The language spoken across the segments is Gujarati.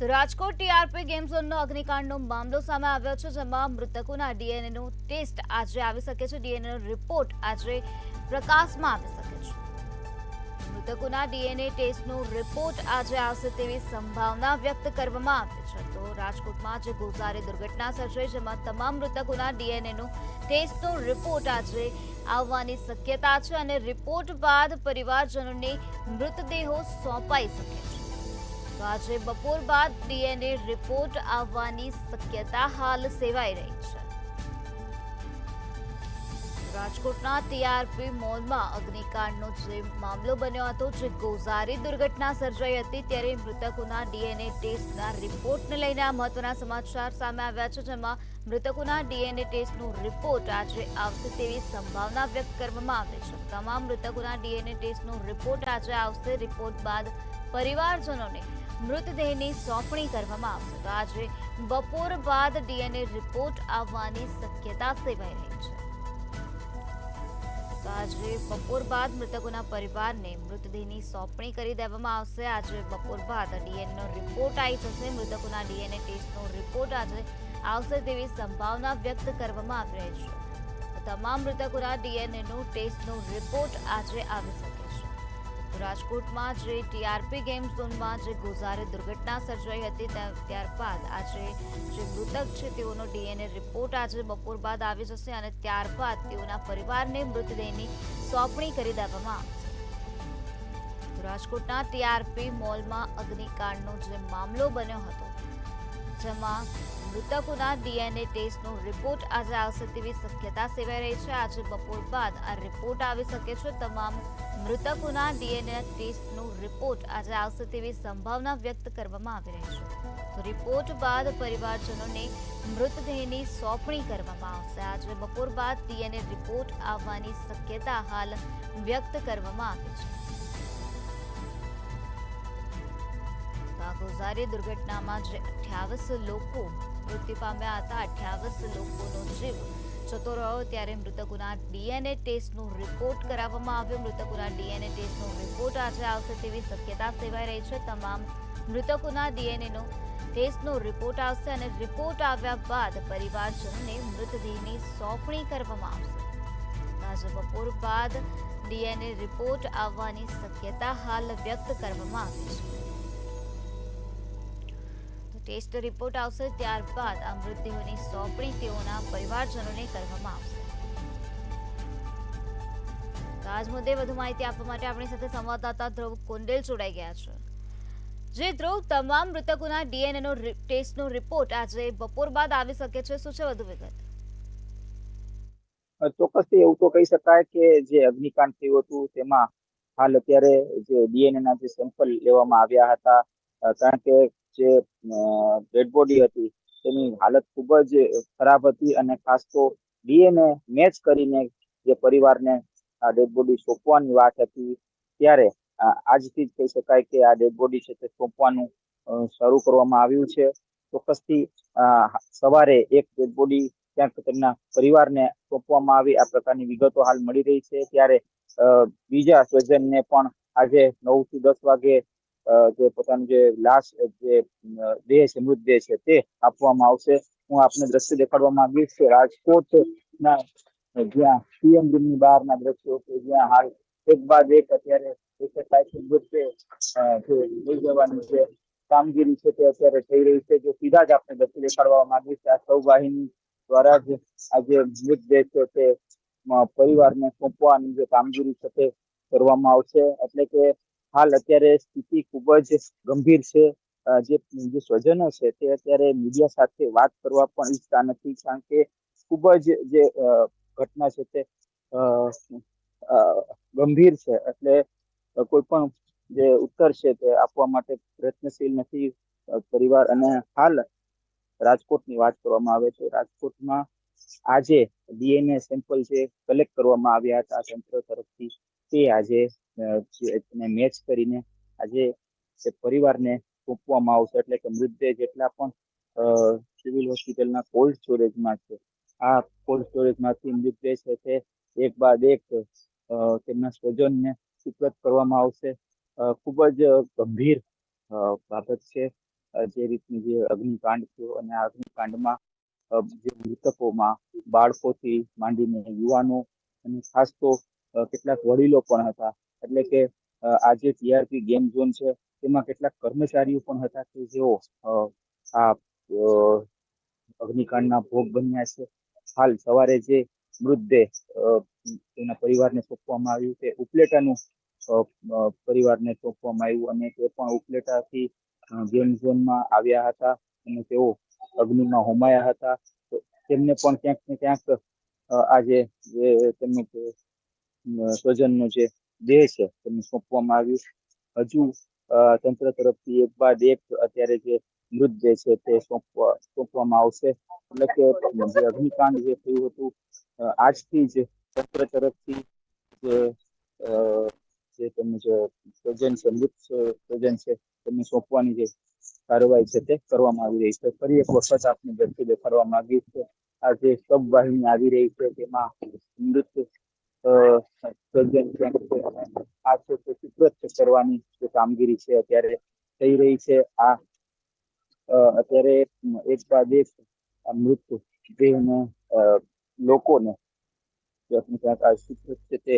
તો રાજકોટ ટીઆરપી ગેમ ઝોનનો અગ્નિકાંડનો મામલો સામે આવ્યો છે, જેમાં મૃતકોના ડીએનએનો ટેસ્ટ આજે આવી શકે છે. ડીએનએનો રિપોર્ટ આજે પ્રકાશમાં આવી શકે છે. મૃતકોના ડીએનએ ટેસ્ટનો રિપોર્ટ આજે આવશે તેવી સંભાવના વ્યક્ત કરવામાં આવી છે. તો રાજકોટમાં જે ગોઝારી દુર્ઘટના સર્જાઈ, જેમાં તમામ મૃતકોના ડીએનએનો ટેસ્ટનો રિપોર્ટ આજે આવવાની શક્યતા છે અને રિપોર્ટ બાદ પરિવારજનોને મૃતદેહો સોંપાઈ શકે છે. તો આજે બપોર બાદ ડીએનએ રિપોર્ટ આવવાની શક્યતા હાલ સેવાઈ રહી છે. રાજકોટના ટીઆરપી મોલમાં અગ્નિકાંડનો જે મામલો બન્યો હતો, જે ગોઝારી દુર્ઘટના સર્જાઈ હતી, ત્યારે મૃતકોના ડીએનએ ટેસ્ટના રિપોર્ટને લઈને આ મહત્વના સમાચાર સામે આવ્યા છે, જેમાં મૃતકોના ડીએનએ ટેસ્ટનો રિપોર્ટ આજે આવશે તેવી સંભાવના વ્યક્ત કરવામાં આવી છે. તમામ મૃતકોના ડીએનએ ટેસ્ટનો રિપોર્ટ આજે આવશે. રિપોર્ટ બાદ પરિવારજનોને મૃતદેહની સોંપણી કરવામાં આવશે. તો આજે બપોર બાદ ડીએનએ રિપોર્ટ આવવાની શક્યતા સેવાઈ રહી છે. તો આજે બપોર બાદ મૃતકોના પરિવારને મૃતદેહની સોંપણી કરી દેવામાં આવશે. આજે બપોર બાદ ડીએનએનો રિપોર્ટ આવી જશે. મૃતકોના ડીએનએ ટેસ્ટનો રિપોર્ટ આજે આવશે તેવી સંભાવના વ્યક્ત કરવામાં આવી રહી છે. તમામ મૃતકોના ડીએનએનો ટેસ્ટનો રિપોર્ટ આજે આવી શકે છે. રાજકોટમાં જે ટીઆરપી ગેમ ઝોનમાં જે ગોઝારી દુર્ઘટના સર્જાઈ હતી, ત્યારબાદ આજે જે મૃતક છે તેઓનો ડીએનએ રિપોર્ટ આજે બપોર બાદ આવી જશે અને ત્યારબાદ તેઓના પરિવારને મૃતદેહની સોંપણી કરી દેવામાં આવશે. રાજકોટના ટીઆરપી મોલમાં અગ્નિકાંડનો જે મામલો બન્યો હતો, જેમાં મૃતકોના ડીએનએ ટેસ્ટનો રિપોર્ટ આજે આવશે તેવી શક્યતા સેવાઈ રહી છે. આજે બપોર બાદ આ રિપોર્ટ આવી શકે છે. તમામ મૃતકોના ડીએનએ ટેસ્ટનો રિપોર્ટ આજે આવશે તેવી સંભાવના વ્યક્ત કરવામાં આવી રહી છે. તો રિપોર્ટ બાદ પરિવારજનોને મૃતદેહની સોંપણી કરવામાં આવશે. આજે બપોર બાદ ડીએનએ રિપોર્ટ આવવાની શક્યતા હાલ વ્યક્ત કરવામાં આવી છે. ગોઝારી દુર્ઘટનામાં જે 28 લોકો મૃત્યુ પામ્યા હતા, 28 લોકોનો જીવ જતો રહ્યો, ત્યારે મૃતકોના ડીએનએ ટેસ્ટનો રિપોર્ટ કરાવવામાં આવ્યો. મૃતકોના ડીએનએ ટેસ્ટનો રિપોર્ટ આજે આવશે તેવી શક્યતા સેવાઈ રહી છે. તમામ મૃતકોના ડીએનએનો ટેસ્ટનો રિપોર્ટ આવશે અને રિપોર્ટ આવ્યા બાદ પરિવારજનોને મૃતદેહની સોંપણી કરવામાં આવશે. આજે બપોર બાદ ડીએનએ રિપોર્ટ આવવાની શક્યતા હાલ વ્યક્ત કરવામાં આવી છે. ટેસ્ટ રિપોર્ટ આવશે ત્યારબાદ આ મૃતદેહોની સોંપણી તેઓના પરિવારજનોને કરવામાં આવશે. તો આજ મુદ્દે વધુ માહિતી આપવા માટે આપણી સાથે સંવાદદાતા ધ્રુવ કુંડેલ જોડાઈ ગયા છે. જે ધ્રુવ, તમામ મૃતકોના ડીએનએનો ટેસ્ટનો રિપોર્ટ આજે બપોર બાદ આવી શકે છે, શું છે વધુ વિગત? ચોક્કસથી એવું તો કહી શકાય કે જે અગ્નિકાંડ થયું હતું તેમાં હાલ અત્યારે જે ડીએનએ ના જે સેમ્પલ લેવામાં આવ્યા હતા, કારણ કે જે ડેડ બોડી હતી તેની હાલત ખૂબ જ ખરાબ હતી અને ખાસ તો ડીએનએ મેચ કરીને જે પરિવારને આ ડેડ બોડી સોંપવાની વાત હતી, ત્યારે આજથી જ કહી શકાય કે આ ડેડ બોડી છે તે સોંપવાનું શરૂ કરવામાં આવ્યું છે. ચોક્કસથી સવારે એક ડેડ બોડી ક્યાંક તેમના પરિવારને સોંપવામાં આવી, આ પ્રકારની વિગતો હાલ મળી રહી છે. ત્યારે બીજા સ્વજનને પણ આજે 9 થી 10 વાગે જે પોતાનું જે લાશ, જે દેહ છે, મૃતદેહ છે, તે આપવામાં આવશે. હું આપને દ્રશ્ય દેખાડવા માંગીશ કે રાજકોટના જ્યાં પીએમની બહારના દ્રશ્યો છે, જ્યાં હાલ એક બાદ એક અત્યારે મૃતદેહ જે લઈ જવાની છે કામગીરી છે તે અત્યારે થઈ રહી છે. જો સીધા જ આપણે દ્રશ્ય દેખાડવા માંગીશ આ સૌ વાહિની દ્વારા જ આ જે મૃતદેહ છે તે પરિવારને સોંપવાની જે કામગીરી છે તે કરવામાં આવશે. એટલે કે હાલ અત્યારે સ્થિતિ ખૂબ જ ગંભીર છે. જે સ્વજનો છે તે અત્યારે મીડિયા સાથે વાત કરવા પણ ઈચ્છતા નથી, કારણ કે ખૂબ જ જે ઘટના છે તે ગંભીર છે. એટલે કોઈ પણ જે ઉત્તર છે તે આપવા માટે પ્રયત્નશીલ નથી પરિવાર. અને હાલ રાજકોટની વાત કરવામાં આવે તો રાજકોટમાં આજે ડીએનએ સેમ્પલ જે કલેક્ટ કરવામાં આવ્યા હતા તંત્ર તરફથી, તે આજે મેચ કરીને આજે પરિવારને સોંપવામાં આવશે. એટલે કે મૃતદેહ જેટલા પણ સિવિલ હોસ્પિટલના કોલ્ડ સ્ટોરેજમાં છે, આ કોલ્ડ સ્ટોરેજમાંથી મૃતદેહ છે તે એક બાદ એક તેમના સ્વજનને સુપ્રત કરવામાં આવશે. ખૂબ જ ગંભીર બાબત છે. જે રીતની જે અગ્નિકાંડ થયો અને આ અગ્નિકાંડમાં જે મૃતકોમાં બાળકોથી માંડીને યુવાનો અને ખાસ તો કેટલાક વડીલો પણ હતા. એટલે કે આ જે ટીઆરપી ગેમ ઝોન છે તેમાં કેટલાક કર્મચારીઓ પણ હતા કે જેઓ આ અગ્નિકાંડના ભોગ બન્યા છે. હાલ સવારે જે મૃતદેહ તેના પરિવારને સોંપવામાં આવ્યું તે ઉપલેટાનું પરિવારને સોંપવામાં આવ્યું અને તે પણ ઉપલેટાથી ગેમ ઝોનમાં આવ્યા હતા અને તેઓ અગ્નિમાં હોમાયા હતા. તો તેમને પણ ક્યાંક ને ક્યાંક આજે જે તેમનું સ્વજનનો જે દેહ છે તેમને સોંપવામાં આવ્યું. હજુ તંત્ર તરફથી એક બાદ એક અત્યારે જે મૃતદેહ છે તે સોંપવામાં આવશે. એટલે કે જે અગ્નિકાંડ જે થયું હતું આજથી જ તંત્ર તરફથી જે તેમનું જે સ્વજન છે મૃત સ્વજન છે તેમને સોંપવાની જે કાર્યવાહી છે તે કરવામાં આવી રહી છે. ફરી એક વખત આપની ઝડપી દેખાડવા માંગીશ કે આ જે સબ વાહિની આવી રહી છે તેમાં મૃત સર્જન આ છે તે સુપ્રત કરવાની જે કામગીરી છે અત્યારે થઈ રહી છે. આ અત્યારે એક બાદ એક મૃત દેહને લોકોને સુપ્રત છે તે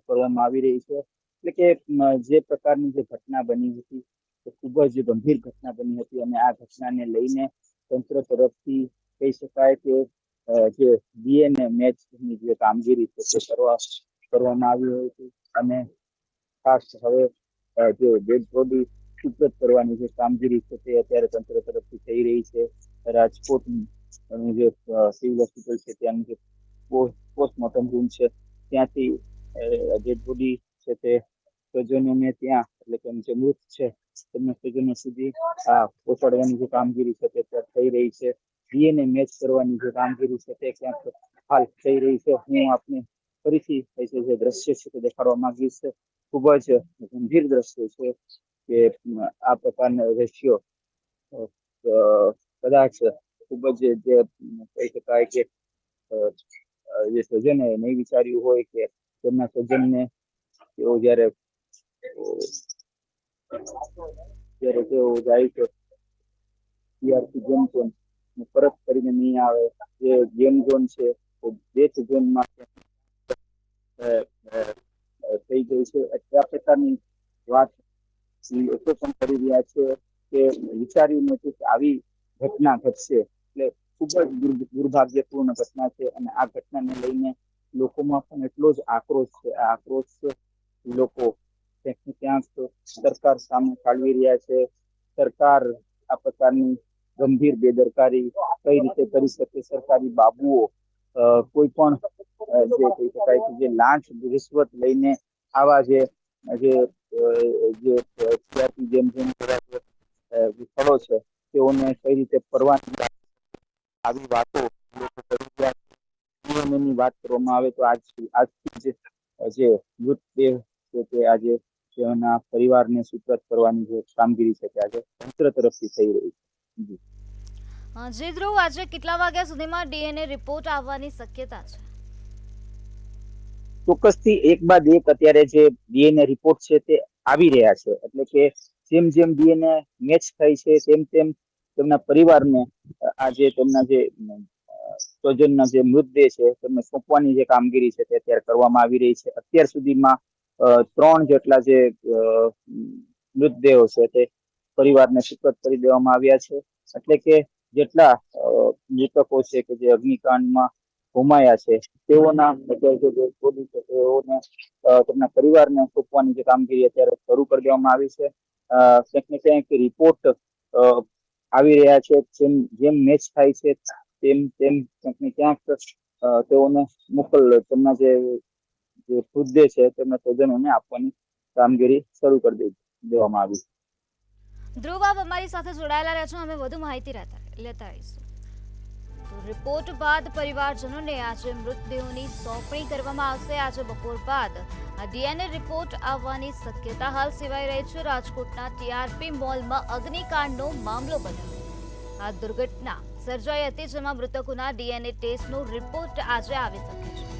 કરવામાં આવી રહી છે. એટલે કે જે પ્રકારની જે ઘટના બની હતી તે ખૂબ જ ગંભીર ઘટના બની હતી અને આ ઘટનાને લઈને તંત્ર તરફથી કહી શકાય કે જે ડીએનએ મેચની જે કામગીરી છે તે કરવામાં આવી હતી અને ખાસ હવે જે ડેડ બોડી સુપ્રત કરવાની જે કામગીરી છે તે અત્યારે તંત્ર તરફથી થઈ રહી છે. રાજકોટની જે સિવિલ હોસ્પિટલ છે ત્યાંનું જે પોસ્ટમોર્ટમ રૂમ છે ત્યાંથી ડેડ બોડી છે તે સ્વજનોને ત્યાં એટલે કે જે મૃત છે તેમના સ્વજનો સુધી પહોંચાડવાની જે કામગીરી છે તે થઈ રહી છે. ડીએનએ મેચ કરવાની જે કામગીરી છે તે ક્યાંક હાલ થઈ રહી છે. હું આપને ફરીથી જે દ્રશ્ય છે તે દેખાડવા માંગીશ. ખૂબ જ ગંભીર દ્રશ્ય છે કે આ પ્રકારના દ્રશ્યો કદાચ ખૂબ જ જે કહી શકાય કે જે સ્વજને નહીં વિચાર્યું હોય કે તેમના સ્વજનને તેઓ જયારે તેઓ જાય છે ટીઆરપી ગેમ ઝોન પરત કરીને નહીં આવે. જે ગેમ ઝોન છે ડેથ ઝોનમાં થઈ ગઈ છે. આ પ્રકારની વાત લોકો પણ કરી રહ્યા છે કે વિચાર્યું નથી કે આવી ઘટના ઘટશે. એટલે ખૂબ જ દુર્ભાગ્યપૂર્ણ ઘટના છે અને આ ઘટનાને લઈને લોકોમાં પણ એટલો જ આક્રોશ છે. આ આક્રોશ લોકો ક્યાંક સરકાર સામે ઠાલવી રહ્યા છે. સરકાર આ પ્રકારની ગંભીર બેદરકારી કઈ રીતે કરી શકે. સરકારી બાબુઓ કોઈ પણ જે કહી શકાય કે જે લાંચ રિશ્વત લઈને આવા જે સ્થળો છે તેઓને કઈ રીતે પરવાનગી આવી વાતો લોકો કરી રહ્યા છે. ની વાત કરવામાં આવે તો આજથી જે મૃતદેહ છે તે આજે તેના પરિવારને સુપ્રત કરવાની જે કામગીરી છે તે આજે તંત્ર તરફથી થઈ રહી છે. જી ધ્રુવ, આજે કેટલા વાગ્યા સુધીમાં ડીએનએ રિપોર્ટ આવવાની શક્યતા છે? ચોક્કસથી એક બાદ એક અત્યારે જે ડીએનએ રિપોર્ટ છે તે આવી રહ્યા છે. એટલે કે જેમ જેમ ડીએનએ મેચ થાય છે તેમ તેમ તેમના પરિવારને આજે તેમના જે સ્વજનના જે મૃતદેહ છે તેમને સોંપવાની જે કામગીરી છે તે અત્યારે કરવામાં આવી રહી છે. અત્યાર સુધીમાં 3 જેટલા જે મૃતદેહો છે તે પરિવારને સુપ્રત કરી દેવામાં આવ્યા છે. એટલે કે જેટલા મૃતકો છે કે જે અગ્નિકાંડમાં હોમાયા છે તેઓના બોડી છે તેઓને તેમના પરિવારને સોંપવાની જે કામગીરી અત્યારે શરૂ કરી દેવામાં આવી છે. ક્યાંક ને ક્યાંક રિપોર્ટ આવી રહ્યા છે. જેમ મેચ થાય છે તેમ ક્યાંક ને ક્યાંક તેઓને તેમના જે મૃતદેહ છે તેમના સ્વજનોને આપવાની કામગીરી શરૂ કરી દેવામાં આવી છે. ધ્રુવ, આપ અમારી સાથે જોડાયેલા રહેજો, અમે વધુ માહિતી લેતા રહીશું. રિપોર્ટ બાદ પરિવારજનોને આજે મૃતદેહોની સોંપણી કરવામાં આવશે. આજે બપોર બાદ ડીએનએ રિપોર્ટ આવવાની શક્યતા હાલ સેવાઈ રહી છે. રાજકોટના ટીઆરપી મોલમાં અગ્નિકાંડનો મામલો બન્યો. આ દુર્ઘટના સર્જાઈ હતી જેમાં મૃતકોના ડીએનએ ટેસ્ટનો રિપોર્ટ આજે આવી શકે છે.